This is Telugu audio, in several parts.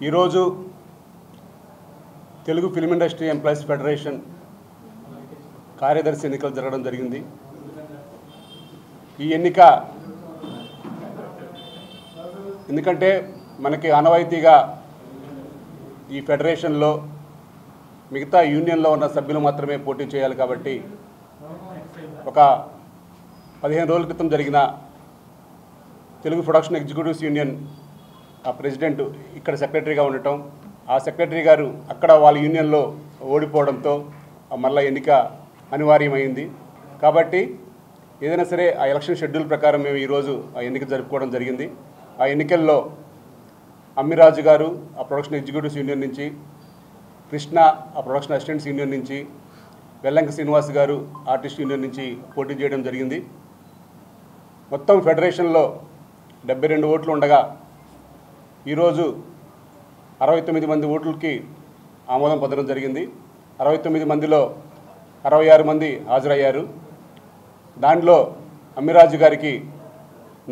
ఈరోజు Telugu film industry employees federation కార్యదర్శి ఎన్నికలు జరగడం జరిగింది. ఈ ఎన్నిక ఎందుకంటే మనకి ఆనవాయితీగా ఈ ఫెడరేషన్లో మిగతా యూనియన్లో ఉన్న సభ్యులు మాత్రమే పోటీ చేయాలి కాబట్టి ఒక 15 రోజుల క్రితం జరిగిన తెలుగు ప్రొడక్షన్ ఎగ్జిక్యూటివ్స్ యూనియన్ ఆ ప్రెసిడెంట్ ఇక్కడ సెక్రటరీగా ఉండటం, ఆ సెక్రటరీ గారు అక్కడ వాళ్ళ యూనియన్లో ఓడిపోవడంతో మళ్ళీ ఎన్నిక అనివార్యమైంది. కాబట్టి ఏదైనా సరే ఆ ఎలక్షన్ షెడ్యూల్ ప్రకారం మేము ఈరోజు ఆ ఎన్నిక జరుపుకోవడం జరిగింది. ఆ ఎన్నికల్లో అమ్మిరాజు గారు ఆ ప్రొడక్షన్ ఎగ్జిక్యూటివ్స్ యూనియన్ నుంచి, కృష్ణ ఆ ప్రొడక్షన్ అసిస్టెంట్స్ యూనియన్ నుంచి, వెల్లంకి శ్రీనివాస్ గారు ఆర్టిస్ట్ యూనియన్ నుంచి పోటీ చేయడం జరిగింది. మొత్తం ఫెడరేషన్లో 72 ఓట్లు ఉండగా ఈరోజు 69 మంది ఓట్లకి ఆమోదం పొందడం జరిగింది. 69 మందిలో 66 మంది హాజరయ్యారు. దాంట్లో అమ్మిరాజు గారికి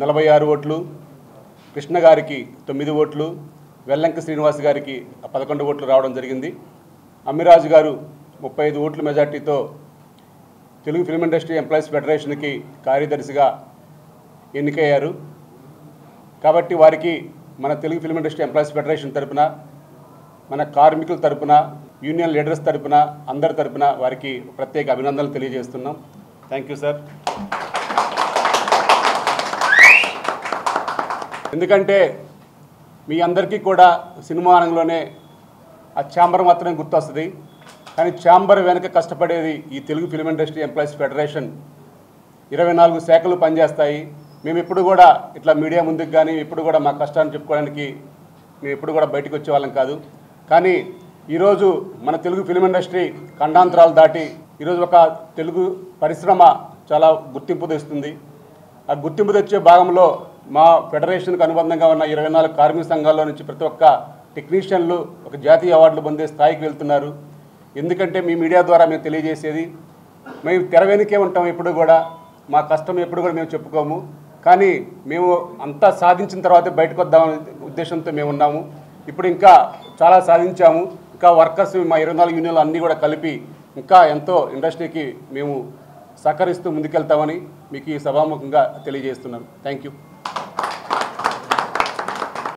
46 ఓట్లు, కృష్ణ గారికి 9 ఓట్లు, వెల్లంకి శ్రీనివాస్ గారికి 11 ఓట్లు రావడం జరిగింది. అమ్మిరాజు గారు 35 ఓట్ల మెజార్టీతో తెలుగు ఫిల్మ్ ఇండస్ట్రీ ఎంప్లాయీస్ ఫెడరేషన్కి కార్యదర్శిగా ఎన్నికయ్యారు. కాబట్టి వారికి మన Telugu film industry employees federation తరపున, మన కార్మికుల తరపున, యూనియన్ లీడర్స్ తరపున, అందరి తరపున వారికి ప్రత్యేక అభినందనలు తెలియజేస్తున్నాం. Thank you sir. ఎందుకంటే మీ అందరికీ కూడా సినిమా రంగంలోనే ఆ ఛాంబర్ మాత్రమే గుర్తొస్తుంది. కానీ ఛాంబర్ వెనక కష్టపడేది ఈ Telugu film industry employees federation. 24 శాఖలు పనిచేస్తాయి. మేము ఎప్పుడు కూడా ఇట్లా మీడియా ముందుకు కానీ ఎప్పుడు కూడా మా కష్టాన్ని చెప్పుకోవడానికి మేము ఎప్పుడు కూడా బయటకు వచ్చేవాళ్ళం కాదు. కానీ ఈరోజు మన తెలుగు ఫిల్మ్ ఇండస్ట్రీ ఖండాంతరాలు దాటి ఈరోజు ఒక తెలుగు పరిశ్రమ చాలా గుర్తింపు తెస్తుంది. ఆ గుర్తింపు తెచ్చే భాగంలో మా ఫెడరేషన్కు అనుబంధంగా ఉన్న 24 కార్మిక సంఘాల్లో నుంచి ప్రతి ఒక్క టెక్నీషియన్లు ఒక జాతీయ అవార్డులు పొందే స్థాయికి వెళ్తున్నారు. ఎందుకంటే మీ మీడియా ద్వారా మేము తెలియజేసేది, మేము తెర వెనుకే ఉంటాం. ఎప్పుడు కూడా మా కష్టం ఎప్పుడు కూడా మేము చెప్పుకోము. కానీ మేము అంతా సాధించిన తర్వాతే బయటకు వద్దామనే ఉద్దేశంతో మేము ఉన్నాము. ఇప్పుడు ఇంకా చాలా సాధించాము. ఇంకా వర్కర్స్ మా 24 యూనియన్లు అన్నీ కూడా కలిపి ఇంకా ఎంతో ఇండస్ట్రీకి మేము సహకరిస్తూ ముందుకెళ్తామని మీకు ఈ సభాముఖంగా తెలియజేస్తున్నాను. Thank you.